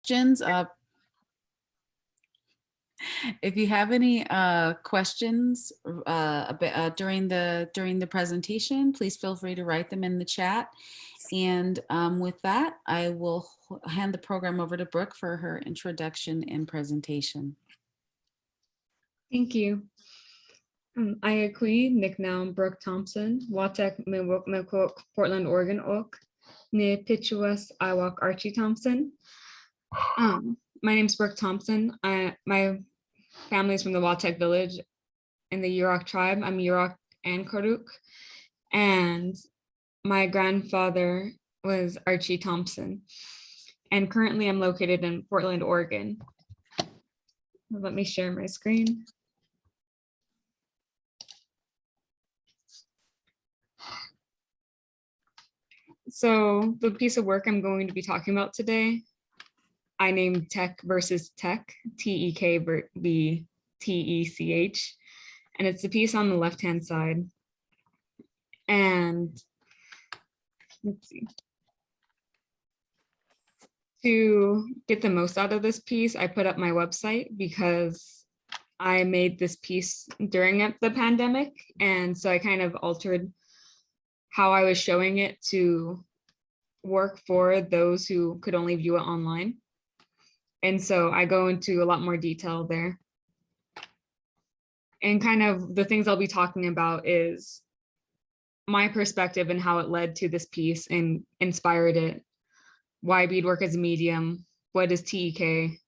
questions. If you have any questions during the presentation, please feel free to write them in the chat. And with that, I will hand the program over to Brooke for her introduction and presentation. Thank you. Ayakui, nickname Brook Thompson, Watek Milwaukee, Portland, Oregon Oak, Ne Pituas Iwak Archie Thompson. My name's Brook Thompson. My family is from the Watek village in the Yurok tribe. I'm Yurok and Karuk. And my grandfather was Archie Thompson. And currently I'm located in Portland, Oregon. Let me share my screen. So the piece of work I'm going to be talking about today, I named Tech versus Tech, T-E-K v T-E-C-H. And it's the piece on the left-hand side. And let's see. To get the most out of this piece, I put up my website because I made this piece during the pandemic. And so I kind of altered how I was showing it to work for those who could only view it online. And so I go into a lot more detail there. And kind of the things I'll be talking about is my perspective and how it led to this piece and inspired it, why beadwork as a medium, what is TEK,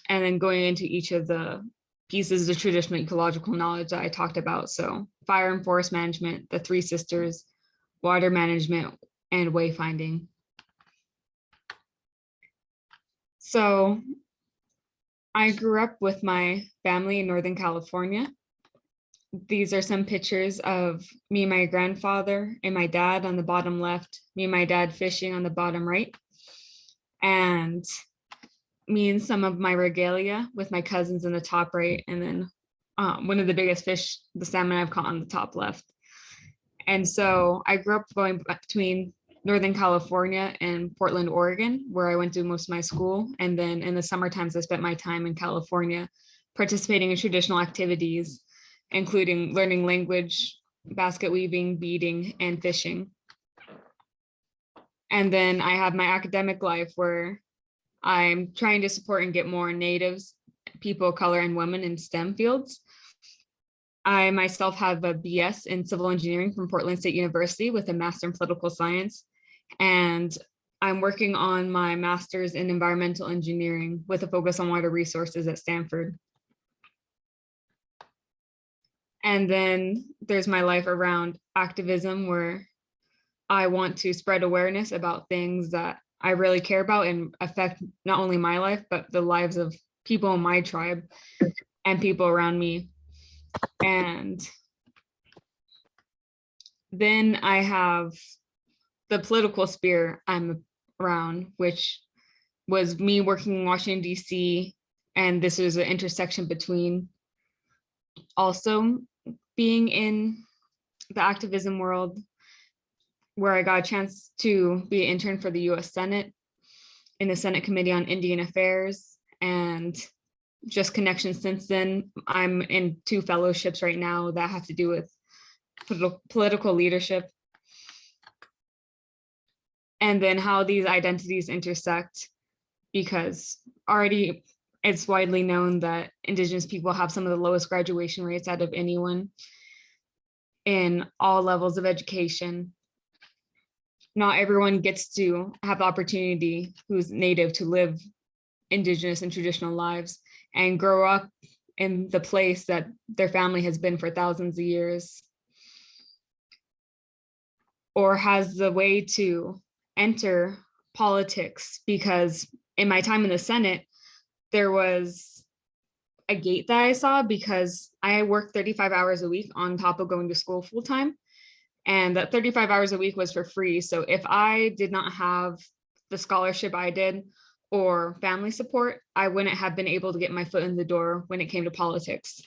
and then going into each of the pieces of traditional ecological knowledge that I talked about. So fire and forest management, the three sisters, water management, and wayfinding. So I grew up with my family in Northern California. These are some pictures of me and my grandfather and my dad on the bottom left, me and my dad fishing on the bottom right, and me and some of my regalia with my cousins in the top right, and then one of the biggest fish, the salmon I've caught, on the top left. And so I grew up going between Northern California and Portland, Oregon, where I went to most of my school. And then in the summer times, I spent my time in California participating in traditional activities, including learning language, basket weaving, beading, and fishing. And then I have my academic life where I'm trying to support and get more natives, people of color, and women in STEM fields. I myself have a BS in civil engineering from Portland State University with a master in political science. And I'm working on my master's in environmental engineering with a focus on water resources at Stanford. And then there's my life around activism, where I want to spread awareness about things that I really care about and affect not only my life, but the lives of people in my tribe and people around me. And then I have the political sphere I'm around, which was me working in Washington, D.C. And this is an intersection between also being in the activism world, where I got a chance to be an intern for the US Senate in the Senate Committee on Indian Affairs, and just connections since then. I'm in 2 fellowships right now that have to do with political leadership. And then how these identities intersect, because already it's widely known that Indigenous people have some of the lowest graduation rates out of anyone in all levels of education. Not everyone gets to have the opportunity who's Native to live Indigenous and traditional lives and grow up in the place that their family has been for thousands of years, or has the way to enter politics. Because in my time in the Senate, there was a gate that I saw, because I worked 35 hours a week on top of going to school full time. And that 35 hours a week was for free. So if I did not have the scholarship I did or family support, I wouldn't have been able to get my foot in the door when it came to politics.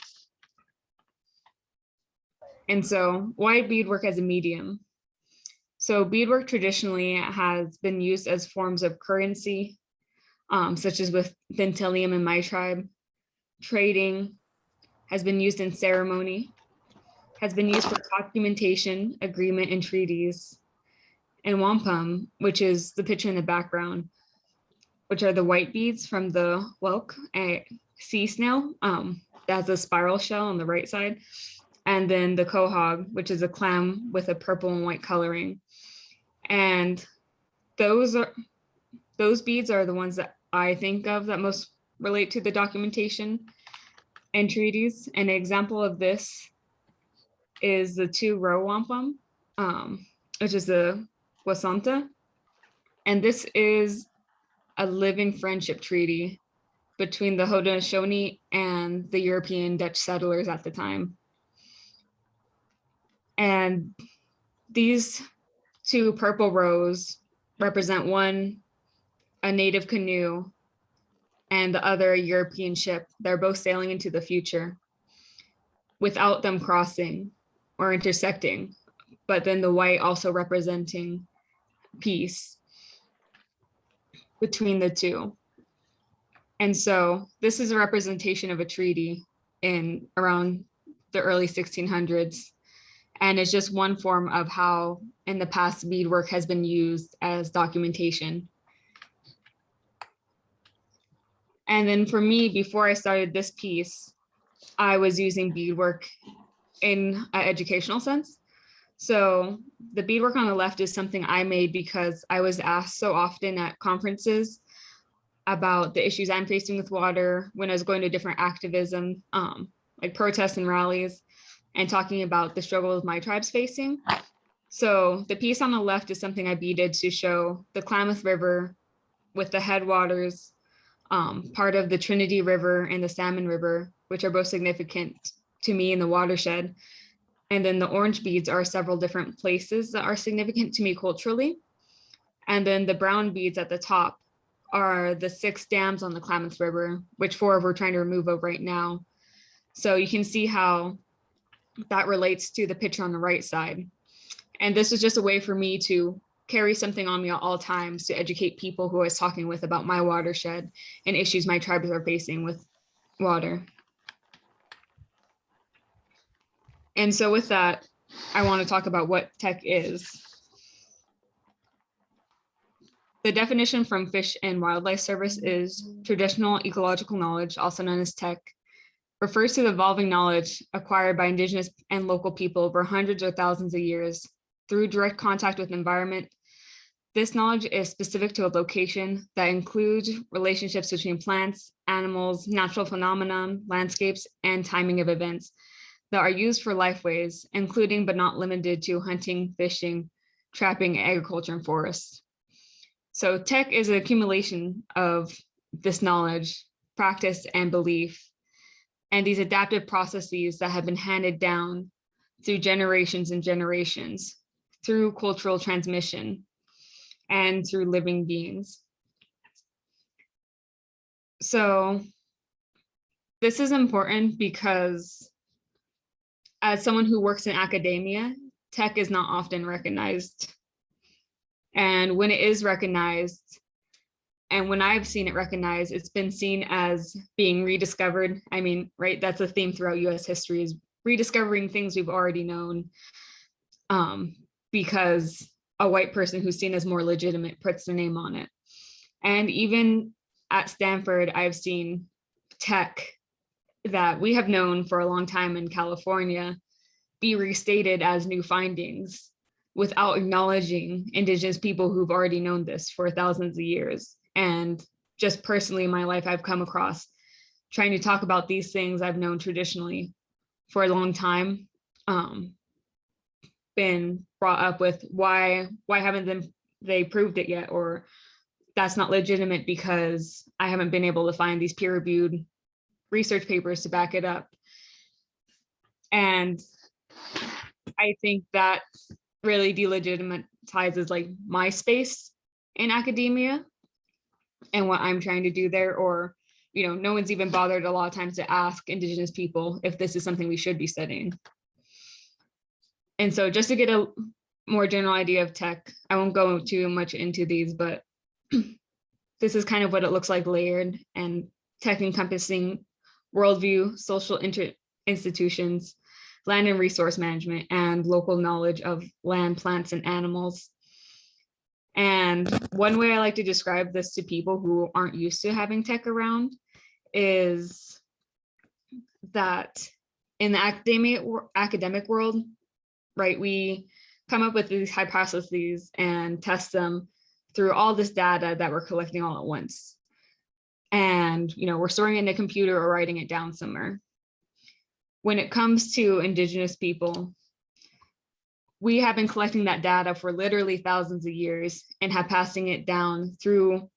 And so why beadwork as a medium? So beadwork traditionally has been used as forms of currency, such as with Bentilium in my tribe. Trading has been used in ceremony, has been used for documentation, agreement, and treaties. And wampum, which is the picture in the background, which are the white beads from the whelk, a sea snail that has a spiral shell on the right side. And then the quahog, which is a clam with a purple and white coloring. And those beads are the ones that I think of that most relate to the documentation and treaties. An example of this is the 2-row wampum, which is the wasanta. And this is a living friendship treaty between the Haudenosaunee and the European Dutch settlers at the time. And these 2 purple rows represent one, a native canoe, and the other a European ship. They're both sailing into the future without them crossing or intersecting, but then the white also representing peace between the 2. And so this is a representation of a treaty in around the early 1600s. And it's just one form of how in the past beadwork has been used as documentation. And then for me, before I started this piece, I was using beadwork in an educational sense. So the beadwork on the left is something I made because I was asked so often at conferences about the issues I'm facing with water when I was going to different activism, like protests and rallies, and talking about the struggles my tribe's facing. So the piece on the left is something I beaded to show the Klamath River with the headwaters, part of the Trinity River and the Salmon River, which are both significant to me in the watershed. And then the orange beads are several different places that are significant to me culturally. And then the brown beads at the top are the 6 dams on the Klamath River, which 4 we're trying to remove of right now. So you can see how that relates to the picture on the right side. And this is just a way for me to carry something on me at all times to educate people who I was talking with about my watershed and issues my tribes are facing with water. And so with that, I want to talk about what tech is. The definition from Fish and Wildlife Service is traditional ecological knowledge, also known as tech, refers to the evolving knowledge acquired by indigenous and local people over hundreds or thousands of years through direct contact with environment. This knowledge is specific to a location that includes relationships between plants, animals, natural phenomena, landscapes, and timing of events that are used for lifeways, including but not limited to hunting, fishing, trapping, agriculture, and forests. So tech is an accumulation of this knowledge, practice, and belief, and these adaptive processes that have been handed down through generations and generations, through cultural transmission, and through living beings. So this is important because as someone who works in academia, tech is not often recognized. And when it is recognized, and when I've seen it recognized, it's been seen as being rediscovered. I mean, right, that's a theme throughout US history, is rediscovering things we've already known, because a white person who's seen as more legitimate puts their name on it. And even at Stanford, I've seen tech that we have known for a long time in California be restated as new findings without acknowledging indigenous people who've already known this for thousands of years. And just personally in my life, I've come across trying to talk about these things I've known traditionally for a long time, been brought up with why haven't they proved it yet, or that's not legitimate because I haven't been able to find these peer-reviewed research papers to back it up. And I think that really delegitimizes like my space in academia and what I'm trying to do there. Or, you know, no one's even bothered a lot of times to ask indigenous people if this is something we should be studying. And so just to get a more general idea of tech, I won't go too much into these, but this is kind of what it looks like layered, and tech encompassing worldview, social institutions, land and resource management, and local knowledge of land, plants, and animals. And one way I like to describe this to people who aren't used to having tech around is that in the academic world, right, we come up with these hypotheses and test them through all this data that we're collecting all at once. And, we're storing it in a computer or writing it down somewhere. When it comes to Indigenous people, we have been collecting that data for literally thousands of years and have passing it down through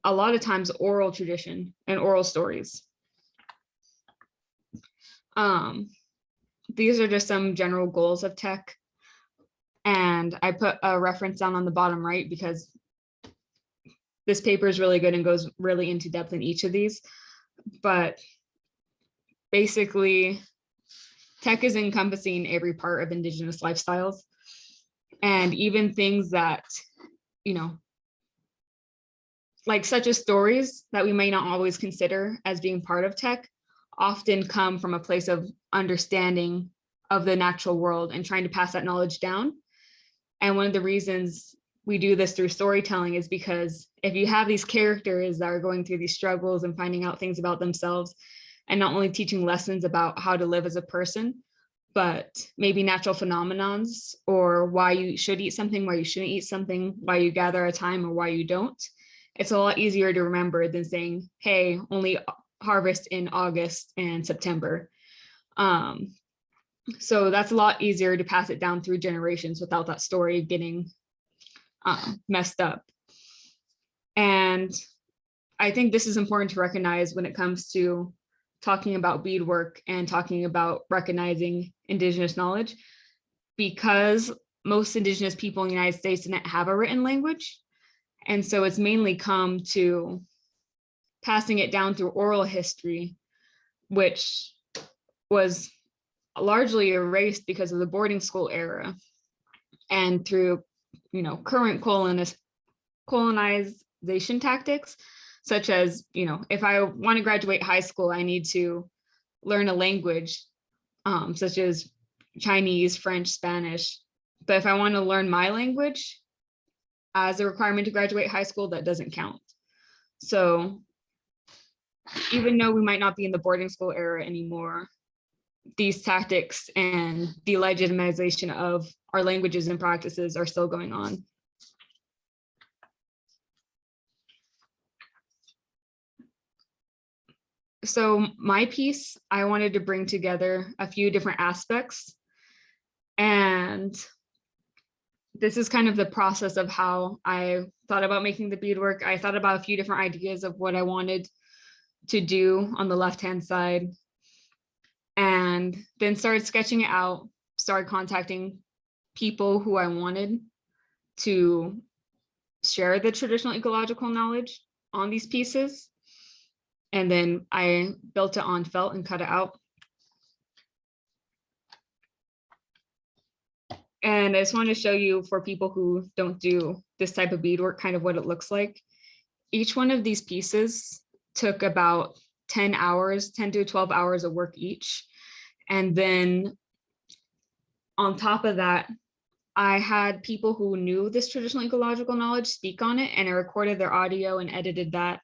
a lot of times oral tradition and oral stories. These are just some general goals of tech. And I put a reference down on the bottom right because this paper is really good and goes really into depth in each of these. But basically, tech is encompassing every part of Indigenous lifestyles, and even things that, like such as stories that we may not always consider as being part of tech, often come from a place of understanding of the natural world and trying to pass that knowledge down. And one of the reasons we do this through storytelling is because if you have these characters that are going through these struggles and finding out things about themselves, and not only teaching lessons about how to live as a person, but maybe natural phenomenons, or why you should eat something, why you shouldn't eat something, why you gather a time or why you don't, it's a lot easier to remember than saying, hey, only harvest in August and September. So that's a lot easier to pass it down through generations without that story getting messed up. And I think this is important to recognize when it comes to talking about beadwork and talking about recognizing Indigenous knowledge, because most Indigenous people in the United States didn't have a written language. And so it's mainly come to passing it down through oral history, which was largely erased because of the boarding school era, and through current colonization tactics, such as if I want to graduate high school, I need to learn a language such as Chinese, French, Spanish. But if I want to learn my language as a requirement to graduate high school, that doesn't count. So even though we might not be in the boarding school era anymore, these tactics and delegitimization of our languages and practices are still going on. So my piece, I wanted to bring together a few different aspects. And this is kind of the process of how I thought about making the beadwork. I thought about a few different ideas of what I wanted to do on the left-hand side, and then started sketching it out, started contacting people who I wanted to share the traditional ecological knowledge on these pieces. And then I built it on felt and cut it out. And I just want to show you, for people who don't do this type of beadwork, kind of what it looks like. Each one of these pieces took about 10 to 12 hours of work each. And then on top of that, I had people who knew this traditional ecological knowledge speak on it, and I recorded their audio and edited that.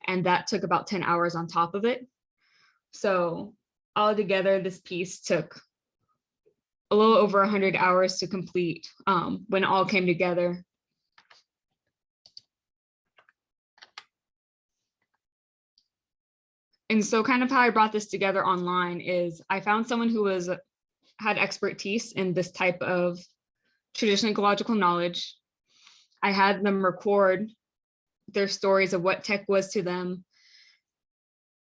And that took about 10 hours on top of it. So altogether, this piece took a little over 100 hours to complete when it all came together. And so kind of how I brought this together online is I found someone who had expertise in this type of traditional ecological knowledge. I had them record their stories of what tech was to them,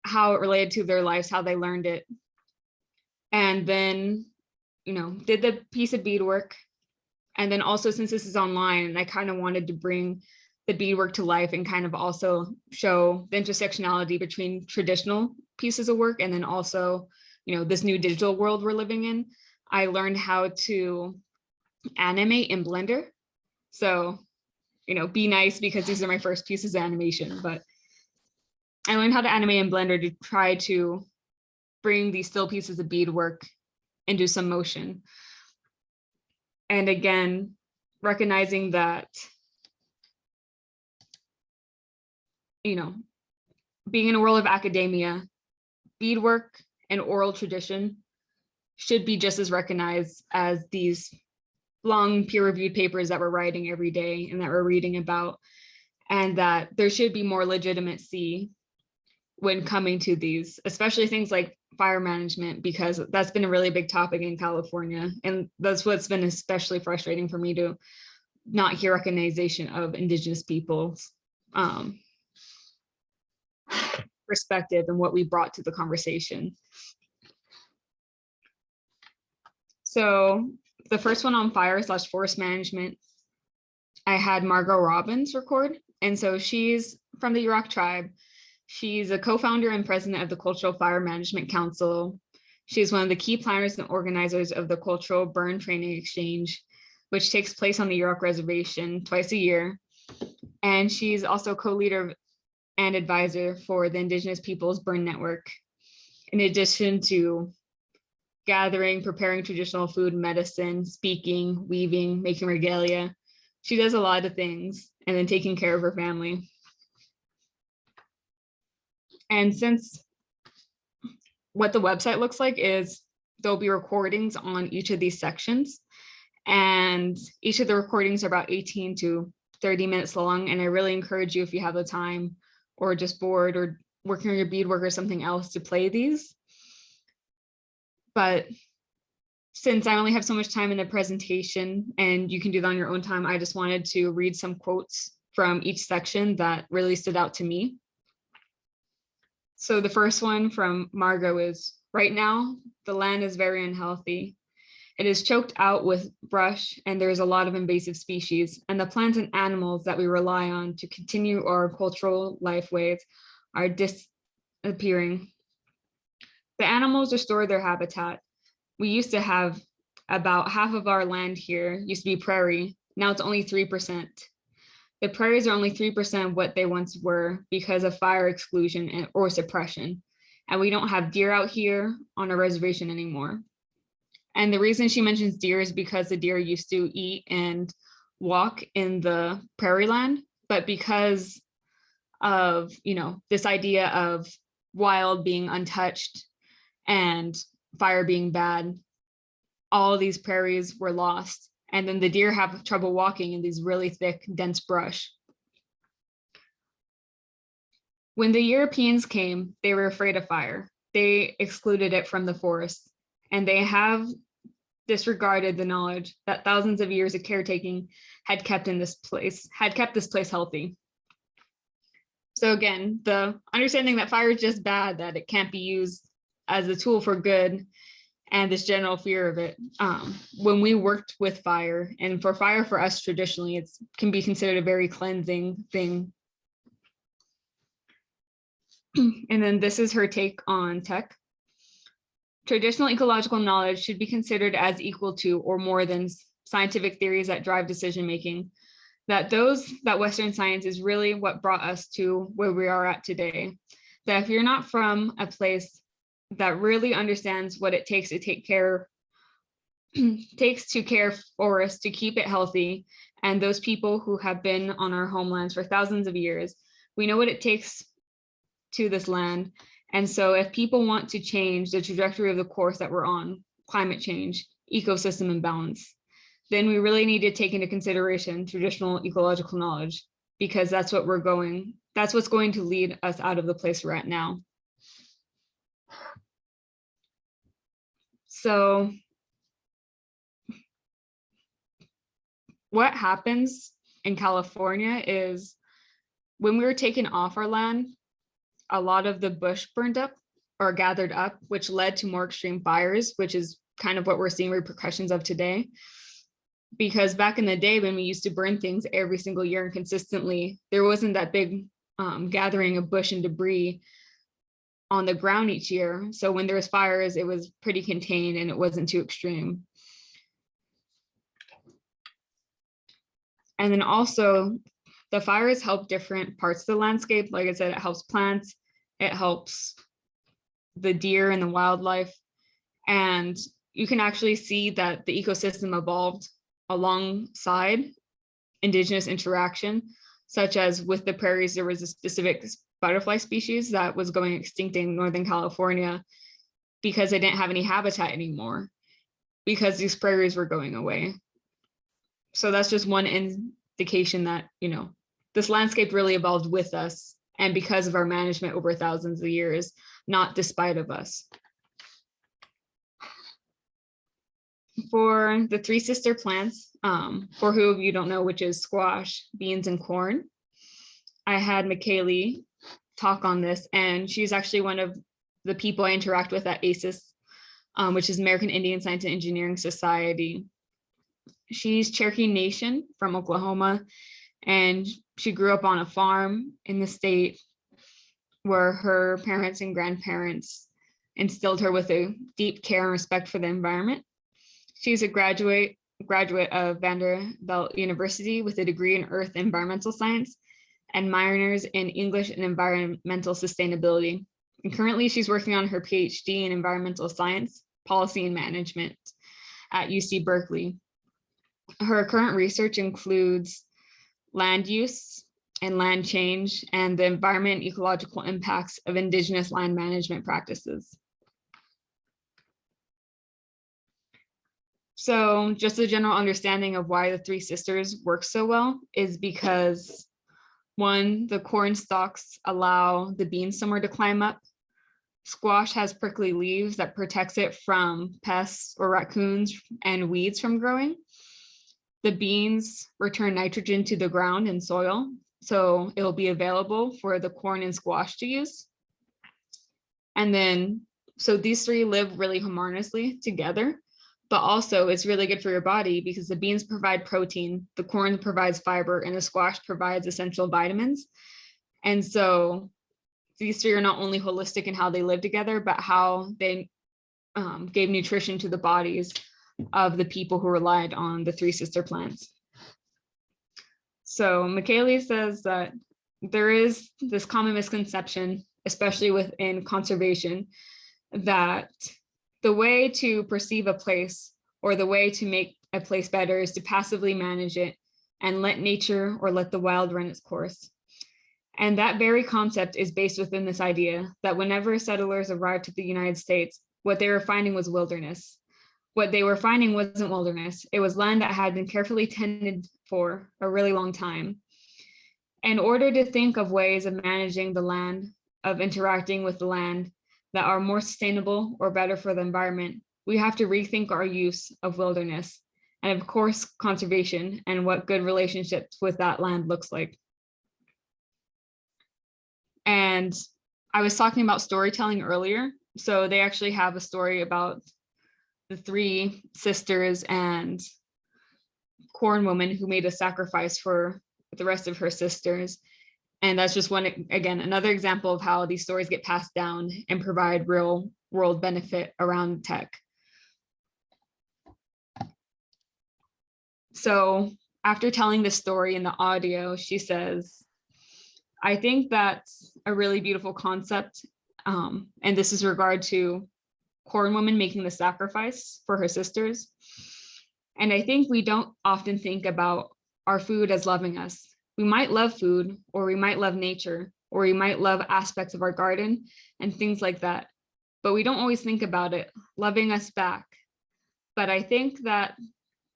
how it related to their lives, how they learned it. And then, did the piece of beadwork. And then also, since this is online, I kind of wanted to bring the beadwork to life and kind of also show the intersectionality between traditional pieces of work and then also, this new digital world we're living in. I learned how to animate in Blender. So be nice because these are my first pieces of animation, but I learned how to animate in Blender to try to bring these still pieces of beadwork into some motion. And again, recognizing that, being in a world of academia, beadwork and oral tradition should be just as recognized as these long peer-reviewed papers that we're writing every day and that we're reading about, and that there should be more legitimacy when coming to these, especially things like fire management, because that's been a really big topic in California. And that's what's been especially frustrating for me, to not hear recognition of Indigenous peoples' perspective and what we brought to the conversation. So the first one on fire/forest management, I had Margot Robbins record. And so she's from the Yurok tribe. She's a co-founder and president of the Cultural Fire Management Council. She's one of the key planners and organizers of the Cultural Burn Training Exchange, which takes place on the Yurok Reservation twice a year. And she's also co-leader and advisor for the Indigenous Peoples Burn Network, in addition to gathering, preparing traditional food, medicine, speaking, weaving, making regalia. She does a lot of things, and then taking care of her family. And since what the website looks like is there'll be recordings on each of these sections, and each of the recordings are about 18 to 30 minutes long. And I really encourage you, if you have the time or just bored or working on your beadwork or something else, to play these. But since I only have so much time in the presentation and you can do that on your own time, I just wanted to read some quotes from each section that really stood out to me. So the first one from Margot is, "Right now, the land is very unhealthy. It is choked out with brush, and there is a lot of invasive species, and the plants and animals that we rely on to continue our cultural lifeways are disappearing. The animals restore their habitat. We used to have about half of our land here used to be prairie. Now it's only 3%. The prairies are only 3% of what they once were because of fire exclusion or suppression. And we don't have deer out here on a reservation anymore." And the reason she mentions deer is because the deer used to eat and walk in the prairie land, but because of, this idea of wild being untouched and fire being bad, all of these prairies were lost. And then the deer have trouble walking in these really thick, dense brush. When the Europeans came, they were afraid of fire. They excluded it from the forest, and they have disregarded the knowledge that thousands of years of caretaking had kept this place healthy. So again, the understanding that fire is just bad, that it can't be used as a tool for good, and this general fear of it. When we worked with fire, and for fire for us traditionally, it can be considered a very cleansing thing. And then this is her take on tech. "Traditional ecological knowledge should be considered as equal to or more than scientific theories that drive decision-making. That Western science is really what brought us to where we are at today. That if you're not from a place that really understands what it takes to care for us, to keep it healthy, and those people who have been on our homelands for thousands of years, we know what it takes to this land. And so if people want to change the trajectory of the course that we're on, climate change, ecosystem imbalance, then we really need to take into consideration traditional ecological knowledge, because that's what's going to lead us out of the place we're at now." So what happens in California is, when we were taken off our land, a lot of the bush burned up or gathered up, which led to more extreme fires, which is kind of what we're seeing repercussions of today. Because back in the day, when we used to burn things every single year and consistently, there wasn't that big gathering of bush and debris on the ground each year. So when there was fires, it was pretty contained and it wasn't too extreme. And then also the fires help different parts of the landscape. Like I said, it helps plants, it helps the deer and the wildlife. And you can actually see that the ecosystem evolved alongside indigenous interaction, such as with the prairies, there was a specific butterfly species that was going extinct in Northern California because they didn't have any habitat anymore, because these prairies were going away. So that's just one indication that, you know, this landscape really evolved with us and because of our management over thousands of years, not despite of us. For the three sister plants, for who of you don't know, which is squash, beans, and corn, I had McKaylee talk on this, and she's actually one of the people I interact with at ACES, which is American Indian Science and Engineering Society. She's Cherokee Nation from Oklahoma, and she grew up on a farm in the state where her parents and grandparents instilled her with a deep care and respect for the environment. She's a graduate of Vanderbilt University with a degree in Earth and Environmental Science and minors in English and Environmental Sustainability. And currently she's working on her PhD in Environmental Science, Policy and Management at UC Berkeley. Her current research includes land use and land change and the environment and ecological impacts of indigenous land management practices. So just a general understanding of why the three sisters work so well is because, one, the corn stalks allow the beans somewhere to climb up. Squash has prickly leaves that protects it from pests or raccoons and weeds from growing. The beans return nitrogen to the ground and soil, so it'll be available for the corn and squash to use. And then, so these three live really harmoniously together, but also it's really good for your body because the beans provide protein, the corn provides fiber, and the squash provides essential vitamins. And so these three are not only holistic in how they live together, but how they gave nutrition to the bodies of the people who relied on the three sister plants. So McKaylee says that there is this common misconception, especially within conservation, that the way to perceive a place or the way to make a place better is to passively manage it and let nature or let the wild run its course. And that very concept is based within this idea that whenever settlers arrived to the United States, what they were finding was wilderness. What they were finding wasn't wilderness. It was land that had been carefully tended for a really long time. In order to think of ways of managing the land, of interacting with the land that are more sustainable or better for the environment, we have to rethink our use of wilderness and of course, conservation and what good relationships with that land looks like. And I was talking about storytelling earlier. So they actually have a story about the three sisters and corn woman who made a sacrifice for the rest of her sisters. And that's just one, again, another example of how these stories get passed down and provide real world benefit around tech. So after telling the story in the audio, she says, I think that's a really beautiful concept. And this is regard to corn woman making the sacrifice for her sisters. And I think we don't often think about our food as loving us. We might love food, or we might love nature, or we might love aspects of our garden and things like that. But we don't always think about it loving us back. But I think that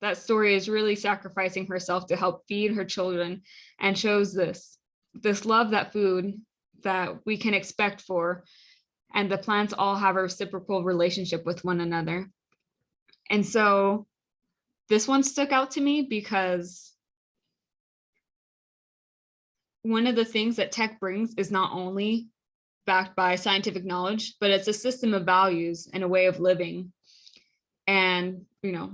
that story is really sacrificing herself to help feed her children and shows this love, that food that we can expect for, and the plants all have a reciprocal relationship with one another. And so this one stuck out to me because one of the things that tech brings is not only backed by scientific knowledge, but it's a system of values and a way of living. And, you know,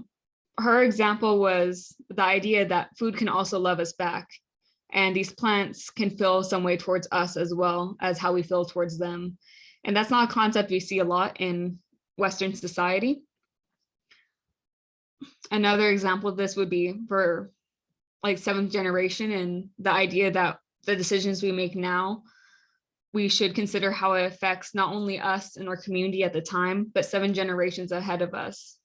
her example was the idea that food can also love us back. And these plants can feel some way towards us as well as how we feel towards them. And that's not a concept we see a lot in Western society. Another example of this would be for like seventh generation, and the idea that the decisions we make now, we should consider how it affects not only us and our community at the time, but 7 generations ahead of us.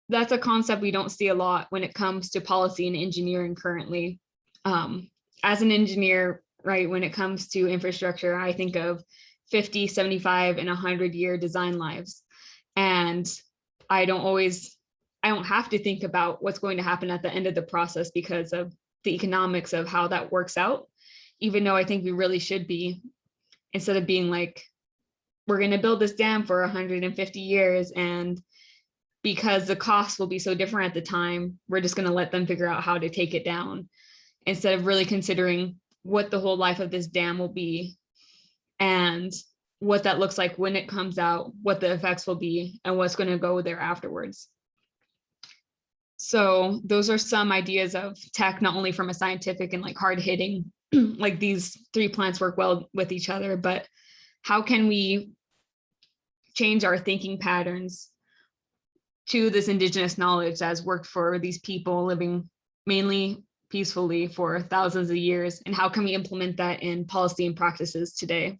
That's a concept we don't see a lot when it comes to policy and engineering currently. As an engineer, right, when it comes to infrastructure, I think of 50, 75, and 100-year design lives. And I don't have to think about what's going to happen at the end of the process because of the economics of how that works out, even though I think we really should be, instead of being like, we're going to build this dam for 150 years, and because the cost will be so different at the time, we're just going to let them figure out how to take it down, instead of really considering what the whole life of this dam will be and what that looks like when it comes out, what the effects will be, and what's going to go there afterwards. So those are some ideas of tech, not only from a scientific and like hard hitting, like these 3 plants work well with each other, but how can we change our thinking patterns to this indigenous knowledge that's worked for these people living mainly peacefully for thousands of years, and how can we implement that in policy and practices today?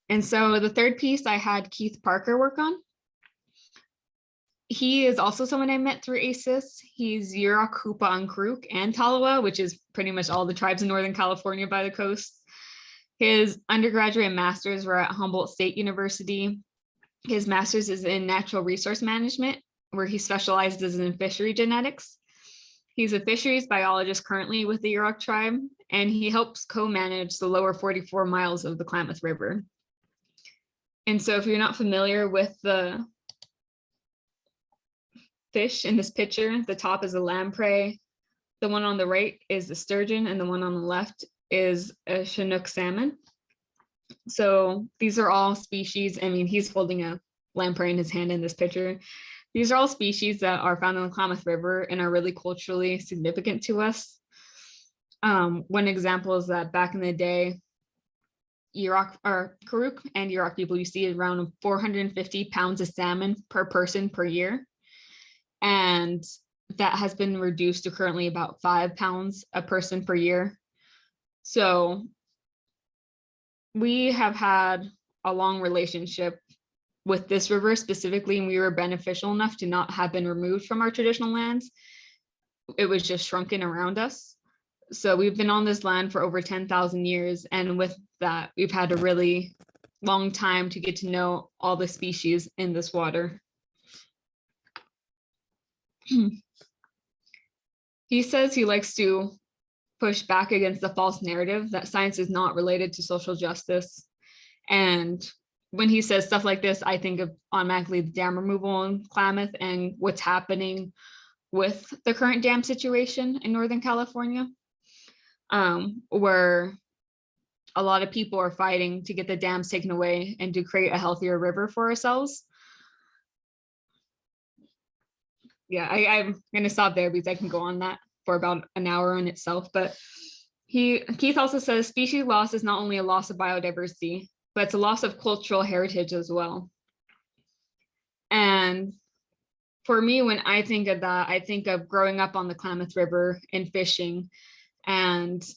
And so the third piece I had Keith Parker work on. He is also someone I met through ACES. He's Yurok, Hoopa, and Karuk, and Talawa, which is pretty much all the tribes in Northern California by the coast. His undergraduate and master's were at Humboldt State University. His master's is in natural resource management, where he specializes in fishery genetics. He's a fisheries biologist currently with the Yurok tribe, and he helps co-manage the lower 44 miles of the Klamath River. And so if you're not familiar with the fish in this picture, the top is a lamprey, the one on the right is the sturgeon, and the one on the left is a Chinook salmon. So these are all species. I mean, he's holding a lamprey in his hand in this picture. These are all species that are found in the Klamath River and are really culturally significant to us. One example is that back in the day, Yurok or Karuk and Yurok people, you see around 450 pounds of salmon per person per year. And that has been reduced to currently about 5 pounds a person per year. So we have had a long relationship with this river specifically, and we were beneficial enough to not have been removed from our traditional lands. It was just shrunken around us. So we've been on this land for over 10,000 years. And with that, we've had a really long time to get to know all the species in this water. He says he likes to push back against the false narrative that science is not related to social justice. And when he says stuff like this, I think of automatically the dam removal in Klamath and what's happening with the current dam situation in Northern California, where a lot of people are fighting to get the dams taken away and to create a healthier river for ourselves. Yeah, I'm going to stop there because I can go on that for about an hour in itself. But Keith also says species loss is not only a loss of biodiversity, but it's a loss of cultural heritage as well. And for me, when I think of that, I think of growing up on the Klamath River and fishing, and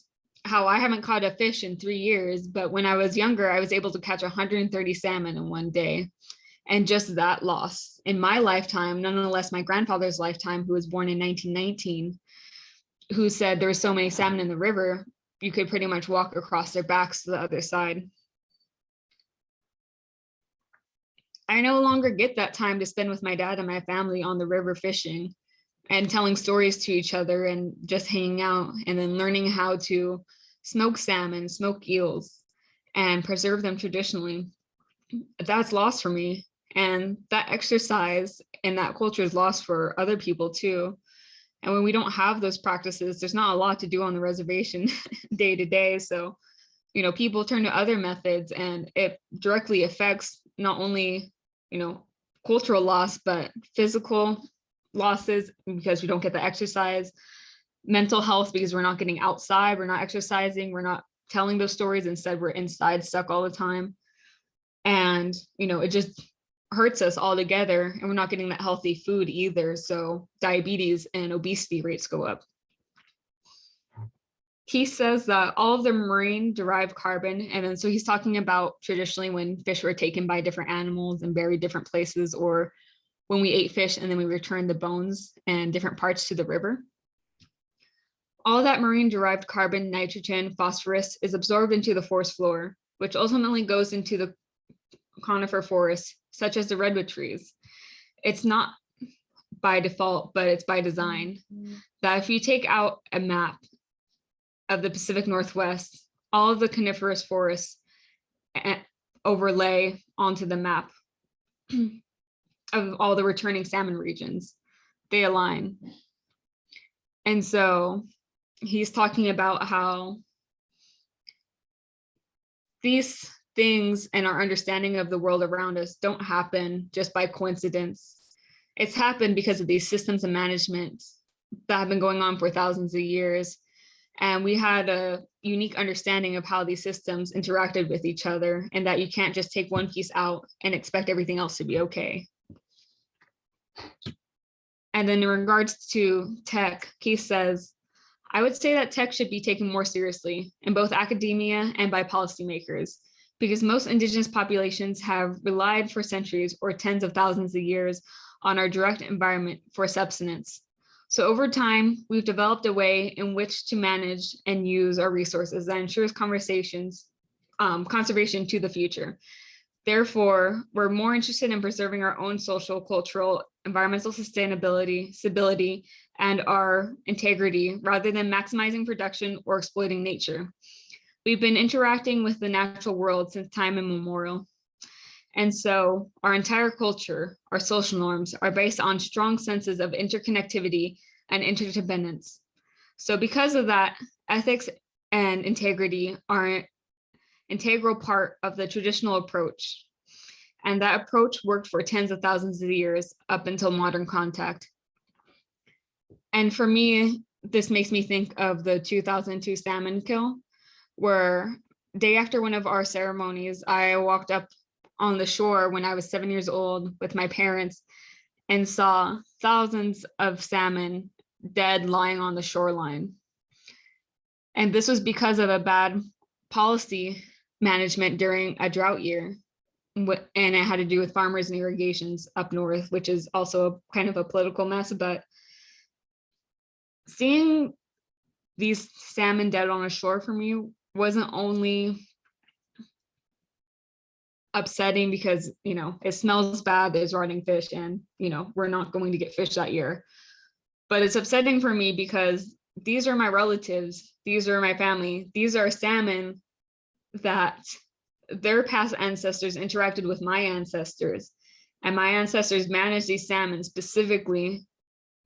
how I haven't caught a fish in 3 years. But when I was younger, I was able to catch 130 salmon in one day. And just that loss in my lifetime, nonetheless, my grandfather's lifetime, who was born in 1919, who said there were so many salmon in the river, you could pretty much walk across their backs to the other side. I no longer get that time to spend with my dad and my family on the river fishing and telling stories to each other and just hanging out, and then learning how to smoke salmon, smoke eels, and preserve them traditionally. That's lost for me. And that exercise and that culture is lost for other people too. And when we don't have those practices, there's not a lot to do on the reservation day to day. So, people turn to other methods, and it directly affects not only, cultural loss, but physical losses because we don't get the exercise, mental health because we're not getting outside, we're not exercising, we're not telling those stories. Instead, we're inside stuck all the time. And, it just hurts us altogether, and we're not getting that healthy food either. So diabetes and obesity rates go up. He says that all of the marine derived carbon, and then so he's talking about traditionally when fish were taken by different animals and buried different places, or when we ate fish and then we returned the bones and different parts to the river. All that marine derived carbon, nitrogen, phosphorus is absorbed into the forest floor, which ultimately goes into the conifer forests, such as the redwood trees. It's not by default, but it's by design. That if you take out a map of the Pacific Northwest, all of the coniferous forests overlay onto the map of all the returning salmon regions. They align. And so he's talking about how these things and our understanding of the world around us don't happen just by coincidence. It's happened because of these systems of management that have been going on for thousands of years. And we had a unique understanding of how these systems interacted with each other, and that you can't just take one piece out and expect everything else to be okay. And then in regards to tech, Keith says, I would say that tech should be taken more seriously in both academia and by policymakers, because most indigenous populations have relied for centuries or tens of thousands of years on our direct environment for subsistence. So over time, we've developed a way in which to manage and use our resources that ensures conservation to the future. Therefore, we're more interested in preserving our own social, cultural, environmental sustainability, stability, and our integrity rather than maximizing production or exploiting nature. We've been interacting with the natural world since time immemorial. And so our entire culture, our social norms are based on strong senses of interconnectivity and interdependence. So because of that, ethics and integrity are an integral part of the traditional approach. And that approach worked for tens of thousands of years up until modern contact. And for me, this makes me think of the 2002 salmon kill, where day after one of our ceremonies, I walked up on the shore when I was 7 years old with my parents and saw thousands of salmon dead lying on the shoreline. And this was because of a bad policy management during a drought year. And it had to do with farmers and irrigations up north, which is also kind of a political mess. But seeing these salmon dead on a shore for me wasn't only upsetting because, it smells bad, there's rotting fish, and, we're not going to get fish that year. But it's upsetting for me because these are my relatives, these are my family, these are salmon that their past ancestors interacted with my ancestors, and my ancestors managed these salmon specifically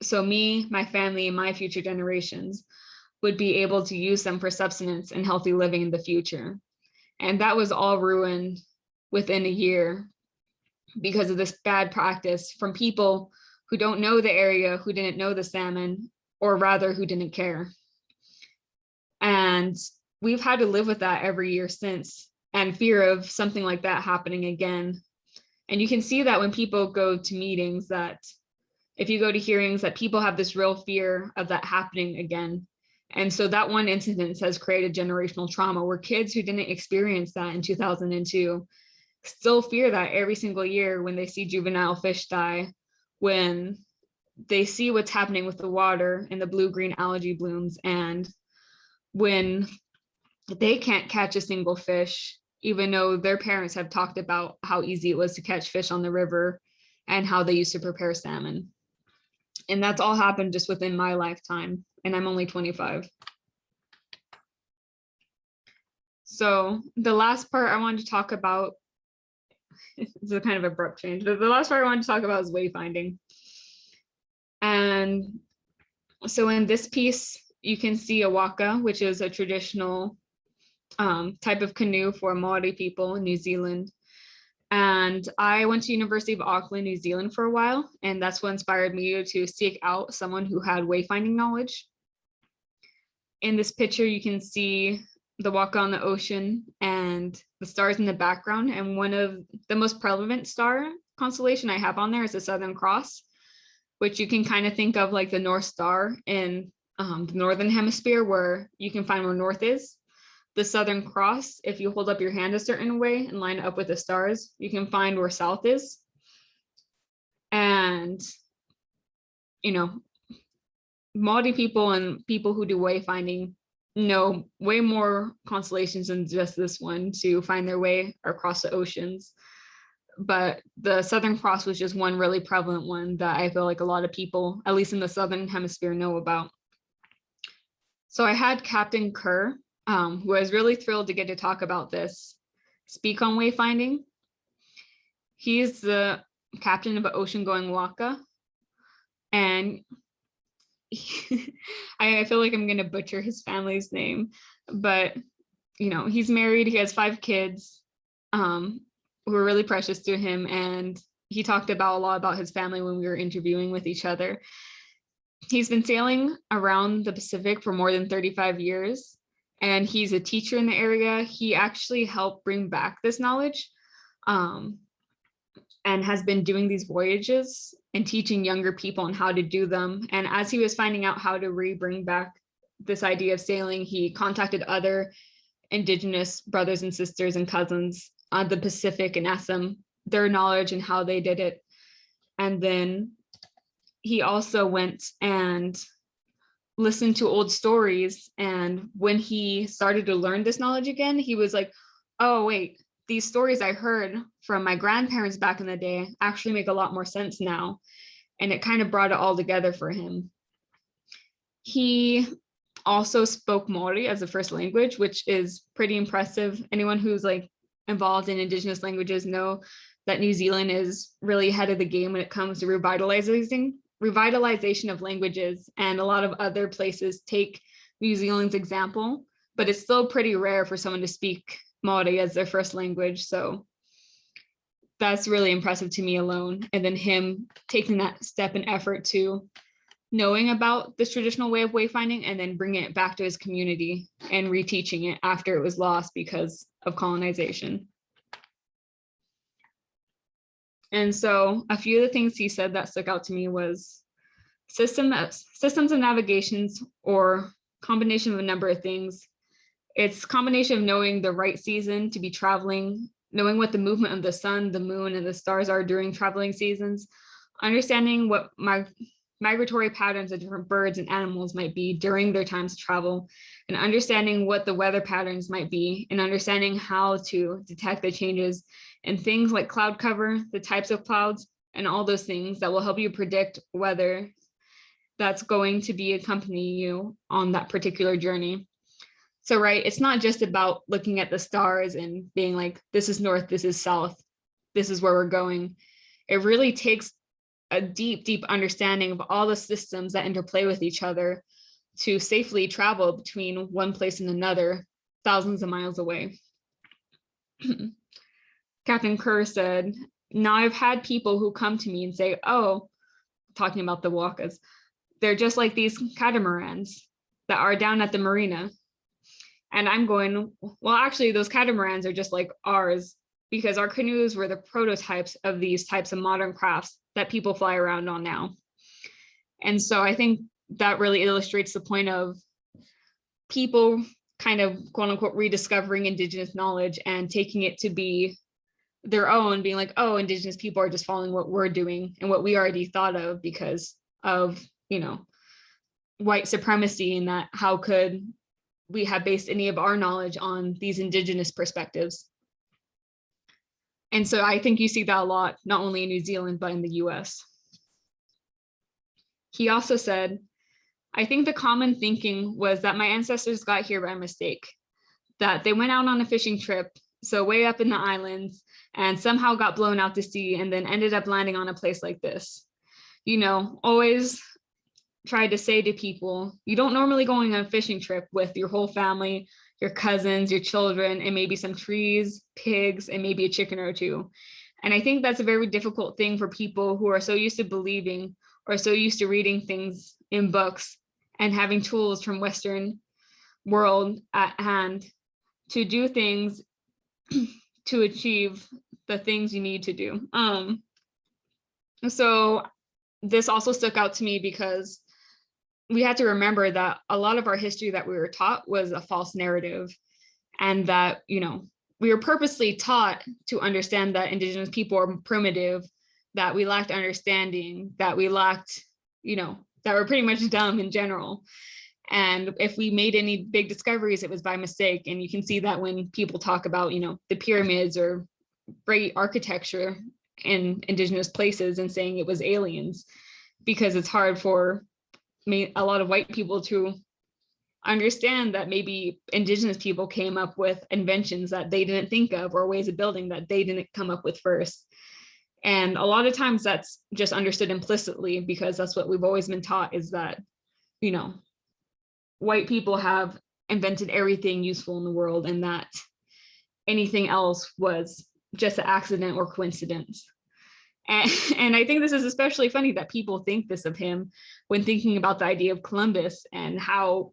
so me, my family, and my future generations would be able to use them for subsistence and healthy living in the future. And that was all ruined within a year because of this bad practice from people who don't know the area, who didn't know the salmon, or rather who didn't care. And we've had to live with that every year since, and fear of something like that happening again. And you can see that when people go to meetings, that if you go to hearings, that people have this real fear of that happening again. And so that one incident has created generational trauma where kids who didn't experience that in 2002 still fear that every single year when they see juvenile fish die, when they see what's happening with the water and the blue-green algae blooms, and when they can't catch a single fish, even though their parents have talked about how easy it was to catch fish on the river and how they used to prepare salmon. And that's all happened just within my lifetime, and I'm only 25. So the last part I wanted to talk about, it's a kind of abrupt change, but the last part I wanted to talk about is wayfinding. And so in this piece, you can see a waka, which is a traditional type of canoe for Maori people in New Zealand. And I went to University of Auckland, New Zealand for a while, and that's what inspired me to seek out someone who had wayfinding knowledge. In this picture, you can see the waka on the ocean and the stars in the background. And one of the most prevalent star constellation I have on there is the Southern Cross, which you can kind of think of like the North Star in the Northern Hemisphere, where you can find where North is. The Southern Cross, if you hold up your hand a certain way and line it up with the stars, you can find where South is. And, you know, Maori people and people who do wayfinding know way more constellations than just this one to find their way across the oceans. But the Southern Cross was just one really prevalent one that I feel like a lot of people, at least in the Southern Hemisphere, know about. So I had Captain Kerr, who was really thrilled to get to talk about this, speak on wayfinding. He's the captain of an ocean-going waka, and I feel like I'm going to butcher his family's name, but you know, he's married, he has 5 kids who are really precious to him, and he talked about a lot about his family when we were interviewing with each other. He's been sailing around the Pacific for more than 35 years, and he's a teacher in the area. He actually helped bring back this knowledge and has been doing these voyages and teaching younger people on how to do them. And as he was finding out how to bring back this idea of sailing, he contacted other Indigenous brothers and sisters and cousins on the Pacific and asked them their knowledge and how they did it. And then he also went and listened to old stories. And when he started to learn this knowledge again, he was like, oh, wait, these stories I heard from my grandparents back in the day actually make a lot more sense now. And it kind of brought it all together for him. He also spoke Maori as a first language, which is pretty impressive. Anyone who's like involved in Indigenous languages know that New Zealand is really ahead of the game when it comes to revitalization of languages, and a lot of other places take New Zealand's example, but it's still pretty rare for someone to speak Maori as their first language. So that's really impressive to me alone. And then him taking that step and effort to knowing about this traditional way of wayfinding and then bringing it back to his community and reteaching it after it was lost because of colonization. And so a few of the things he said that stuck out to me was systems of navigations, or combination of a number of things. It's combination of knowing the right season to be traveling, knowing what the movement of the sun, the moon, and the stars are during traveling seasons, understanding what migratory patterns of different birds and animals might be during their times of travel, and understanding what the weather patterns might be, and understanding how to detect the changes in things like cloud cover, the types of clouds, and all those things that will help you predict weather that's going to be accompanying you on that particular journey. So, right, it's not just about looking at the stars and being like, this is north, this is south, this is where we're going. It really takes a deep, deep understanding of all the systems that interplay with each other to safely travel between one place and another, thousands of miles away. Captain Kerr said, now I've had people who come to me and say, oh, talking about the wakas, they're just like these catamarans that are down at the marina. And I'm going, well, actually, those catamarans are just like ours, because our canoes were the prototypes of these types of modern crafts that people fly around on now. And so I think that really illustrates the point of people kind of, quote unquote, rediscovering Indigenous knowledge and taking it to be their own, being like, oh, Indigenous people are just following what we're doing and what we already thought of because of, you know, white supremacy, and that how could we have based any of our knowledge on these Indigenous perspectives. And so I think you see that a lot, not only in New Zealand, but in the US. He also said, I think the common thinking was that my ancestors got here by mistake, that they went out on a fishing trip, so way up in the islands, and somehow got blown out to sea and then ended up landing on a place like this. You know, always tried to say to people, you don't normally go on a fishing trip with your whole family, your cousins, your children, and maybe some trees, pigs, and maybe a chicken or two. And I think that's a very difficult thing for people who are so used to believing or so used to reading things in books and having tools from Western world at hand to do things to achieve the things you need to do. So this also stuck out to me because we had to remember that a lot of our history that we were taught was a false narrative, and that, we were purposely taught to understand that Indigenous people are primitive, that we lacked understanding, that we lacked, that we're pretty much dumb in general. And if we made any big discoveries, it was by mistake. And you can see that when people talk about, the pyramids or great architecture in Indigenous places and saying it was aliens, because it's hard for a lot of white people to understand that maybe Indigenous people came up with inventions that they didn't think of, or ways of building that they didn't come up with first. And a lot of times that's just understood implicitly, because that's what we've always been taught, is that, white people have invented everything useful in the world, and that anything else was just an accident or coincidence. And I think this is especially funny that people think this of him when thinking about the idea of Columbus and how,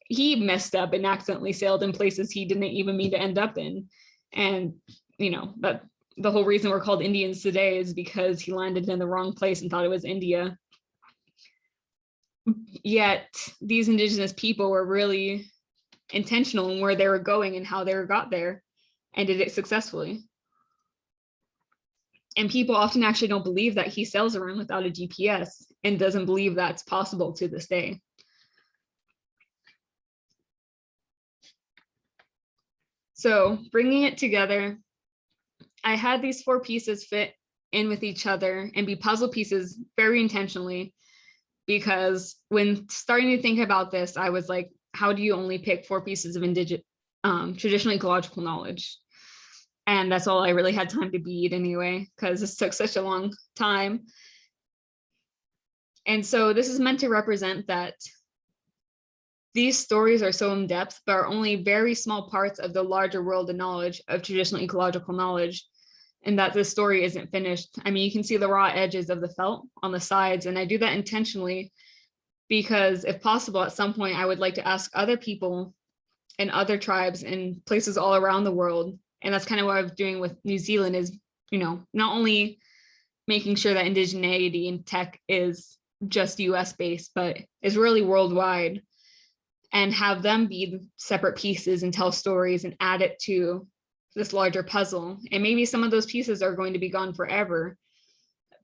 he messed up and accidentally sailed in places he didn't even mean to end up in. And, that the whole reason we're called Indians today is because he landed in the wrong place and thought it was India. Yet these Indigenous people were really intentional in where they were going and how they got there, and did it successfully. And people often actually don't believe that he sails around without a GPS, and doesn't believe that's possible to this day. So bringing it together, I had these 4 pieces fit in with each other and be puzzle pieces very intentionally, because when starting to think about this, I was like, how do you only pick 4 pieces of traditional ecological knowledge? And that's all I really had time to bead anyway, because this took such a long time. And so this is meant to represent that these stories are so in depth, but are only very small parts of the larger world of knowledge of traditional ecological knowledge, and that this story isn't finished. I mean, you can see the raw edges of the felt on the sides, and I do that intentionally because if possible, at some point, I would like to ask other people and other tribes in places all around the world. And that's kind of what I'm doing with New Zealand, is, not only making sure that indigeneity in tech is just US based, but is really worldwide, and have them be separate pieces and tell stories and add it to this larger puzzle. And maybe some of those pieces are going to be gone forever,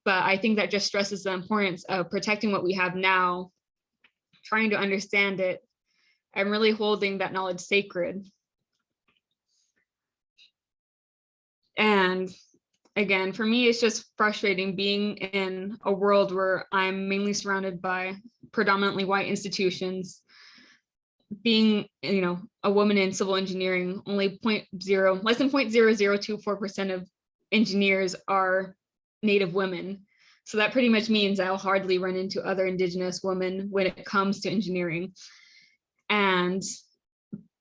but I think that just stresses the importance of protecting what we have now, trying to understand it, and really holding that knowledge sacred. And again, for me, it's just frustrating being in a world where I'm mainly surrounded by predominantly white institutions. Being, a woman in civil engineering, only less than 0.0024% of engineers are Native women. So that pretty much means I'll hardly run into other Indigenous women when it comes to engineering. And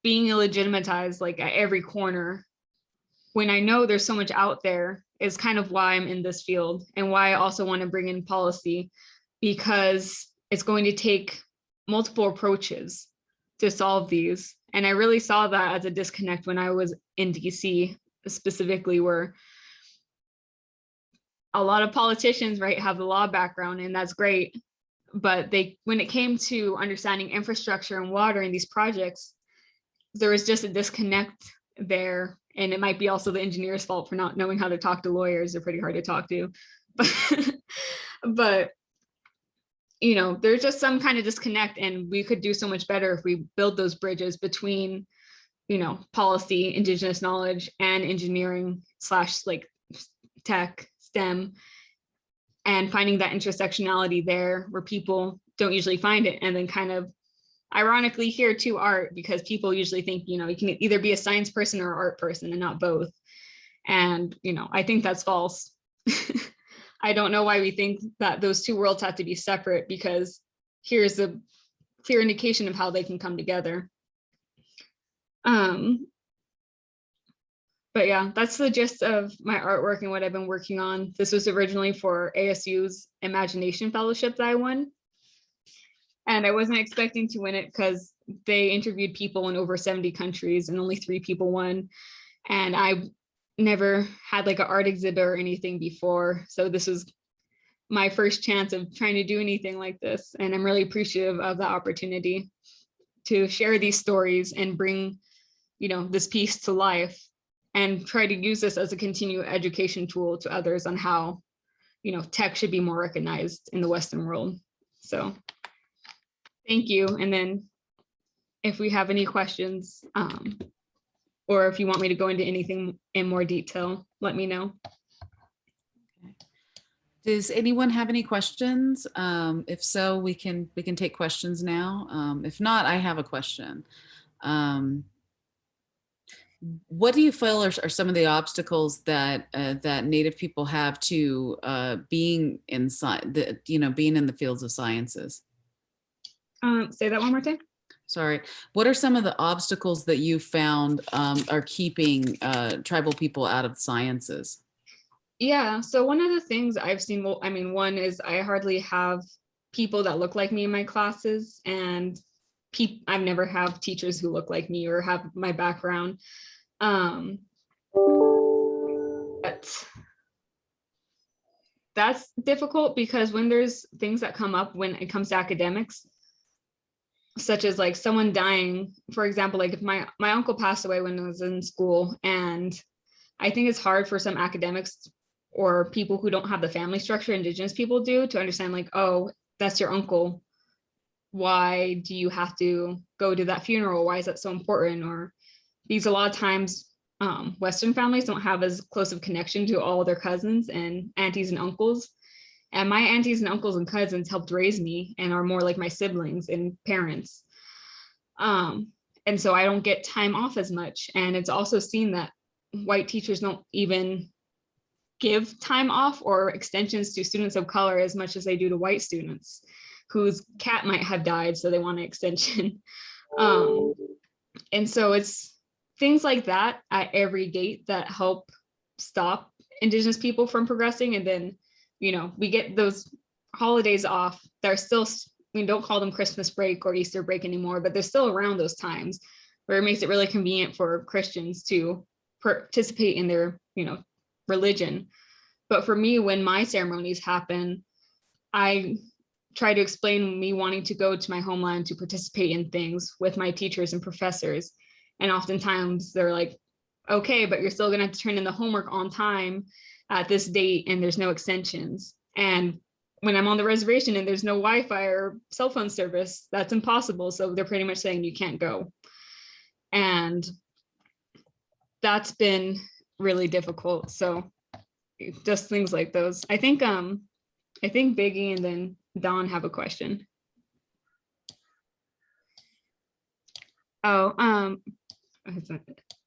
being illegitimized like at every corner, when I know there's so much out there, is kind of why I'm in this field, and why I also want to bring in policy, because it's going to take multiple approaches to solve these. And I really saw that as a disconnect when I was in DC, specifically, where a lot of politicians, right, have the law background, and that's great. But when it came to understanding infrastructure and water in these projects, there was just a disconnect there. And it might be also the engineer's fault for not knowing how to talk to lawyers. They're pretty hard to talk to. But there's just some kind of disconnect, and we could do so much better if we build those bridges between, policy, Indigenous knowledge, and engineering / like tech, STEM, and finding that intersectionality there where people don't usually find it. And then kind of ironically here too, art, because people usually think, you can either be a science person or an art person and not both. And, I think that's false. I don't know why we think that those two worlds have to be separate, because here's a clear indication of how they can come together. But yeah, that's the gist of my artwork and what I've been working on. This was originally for ASU's Imagination Fellowship that I won. And I wasn't expecting to win it because they interviewed people in over 70 countries and only 3 people won. And I never had like an art exhibit or anything before. So this was my first chance of trying to do anything like this. And I'm really appreciative of the opportunity to share these stories and bring, this piece to life and try to use this as a continued education tool to others on how, tech should be more recognized in the Western world. So thank you. And then if we have any questions, or if you want me to go into anything in more detail, let me know. Does anyone have any questions? If so, we can take questions now. If not, I have a question. What do you feel are some of the obstacles that that Native people have to being inside being in the fields of sciences? Say that one more time. Sorry. What are some of the obstacles that you found are keeping tribal people out of sciences? Yeah, so one of the things I've seen, well, one is I hardly have people that look like me in my classes, and I've never have teachers who look like me or have my background. But that's difficult because when there's things that come up when it comes to academics, such as like someone dying, for example, like if my uncle passed away when I was in school, and I think it's hard for some academics or people who don't have the family structure Indigenous people do to understand, like, oh, that's your uncle. Why do you have to go to that funeral? Why is that so important? Or because a lot of times Western families don't have as close of connection to all their cousins and aunties and uncles. And my aunties and uncles and cousins helped raise me and are more like my siblings and parents. And so I don't get time off as much. And it's also seen that white teachers don't even give time off or extensions to students of color as much as they do to white students whose cat might have died, so they want an extension. And so it's things like that at every gate that help stop Indigenous people from progressing. And then, we get those holidays off. They're still, we don't call them Christmas break or Easter break anymore, but they're still around those times where it makes it really convenient for Christians to participate in their, religion. But for me, when my ceremonies happen, I try to explain me wanting to go to my homeland to participate in things with my teachers and professors. And oftentimes they're like, okay, but you're still going to have to turn in the homework on time at this date, and there's no extensions. And when I'm on the reservation and there's no Wi-Fi or cell phone service, that's impossible. So they're pretty much saying you can't go. And that's been really difficult. So just things like those. I think Biggie and then Dawn have a question. Oh, I'm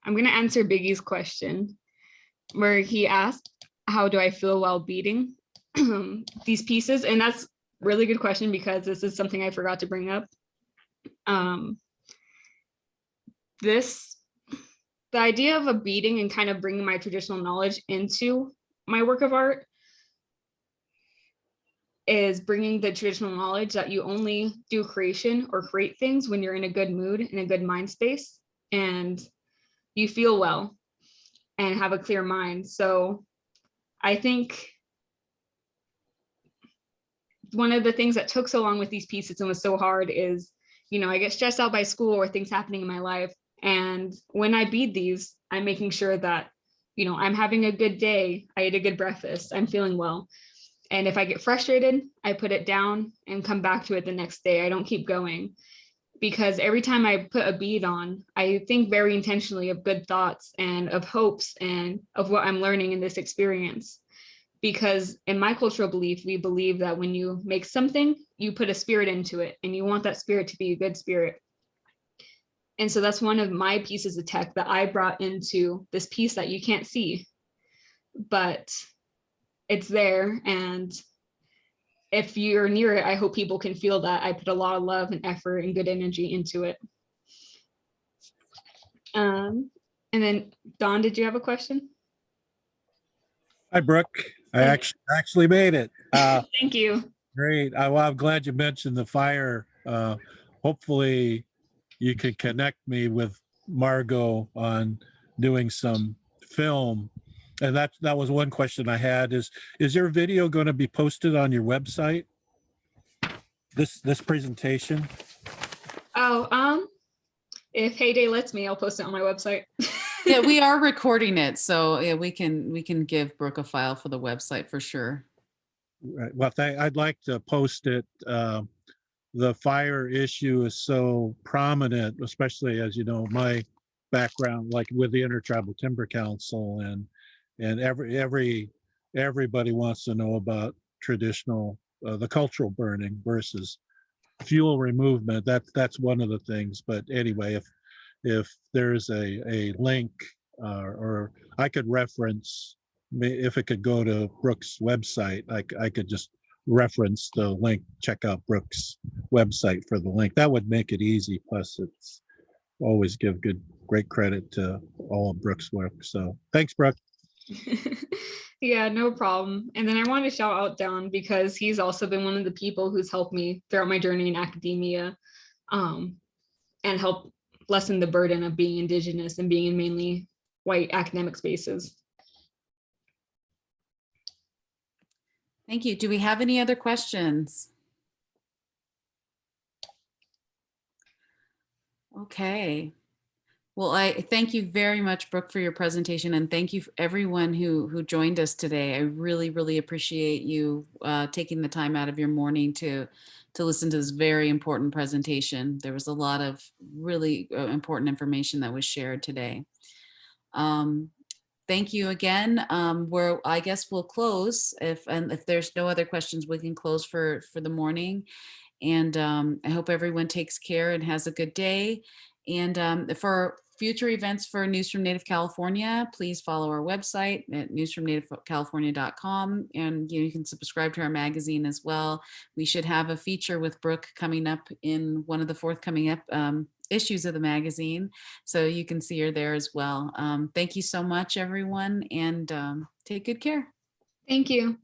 going to answer Biggie's question, where he asked, how do I feel while beating these pieces? And that's a really good question because this is something I forgot to bring up. The idea of a beading and kind of bringing my traditional knowledge into my work of art is bringing the traditional knowledge that you only do creation or create things when you're in a good mood, in a good mind space, and you feel well and have a clear mind. So I think one of the things that took so long with these pieces and was so hard is, I get stressed out by school or things happening in my life. And when I bead these, I'm making sure that, I'm having a good day. I ate a good breakfast. I'm feeling well. And if I get frustrated, I put it down and come back to it the next day. I don't keep going, because every time I put a bead on, I think very intentionally of good thoughts and of hopes and of what I'm learning in this experience. Because in my cultural belief, we believe that when you make something, you put a spirit into it, and you want that spirit to be a good spirit. And so that's one of my pieces of tech that I brought into this piece that you can't see, but it's there. And if you're near it, I hope people can feel that I put a lot of love and effort and good energy into it. And then Dawn, did you have a question? Hi, Brooke. I actually made it. Thank you. Great. Well, I'm glad you mentioned the fire. Hopefully you could connect me with Margot on doing some film And that was one question I had is your video going to be posted on your website? This presentation? Oh, if Heyday lets me, I'll post it on my website. Yeah, we are recording it, so yeah, we can give Brooke a file for the website for sure. Right. Well, I'd like to post it. The fire issue is so prominent, especially as you know, my background, like with the Intertribal Timber Council, and everybody wants to know about traditional, the cultural burning versus fuel removal. That's one of the things. But anyway, if there's a link, or I could reference, if it could go to Brooke's website, I could just reference the link, check out Brooke's website for the link. That would make it easy. Plus, it's always give great credit to all of Brooke's work. So thanks, Brooke. Yeah, no problem. And then I want to shout out Don because he's also been one of the people who's helped me throughout my journey in academia, and help lessen the burden of being Indigenous and being in mainly white academic spaces. Thank you. Do we have any other questions? Okay. Well, I thank you very much, Brooke, for your presentation, and thank you for everyone who joined us today. I really, really appreciate you taking the time out of your morning to listen to this very important presentation. There was a lot of really important information that was shared today. Thank you again. I guess we'll close if there's no other questions, we can close for the morning. And I hope everyone takes care and has a good day. And for future events for News from Native California, please follow our website at newsfromnativecalifornia.com. And you can subscribe to our magazine as well. We should have a feature with Brooke coming up in one of the forthcoming issues of the magazine. So you can see her there as well. Thank you so much, everyone, and take good care. Thank you.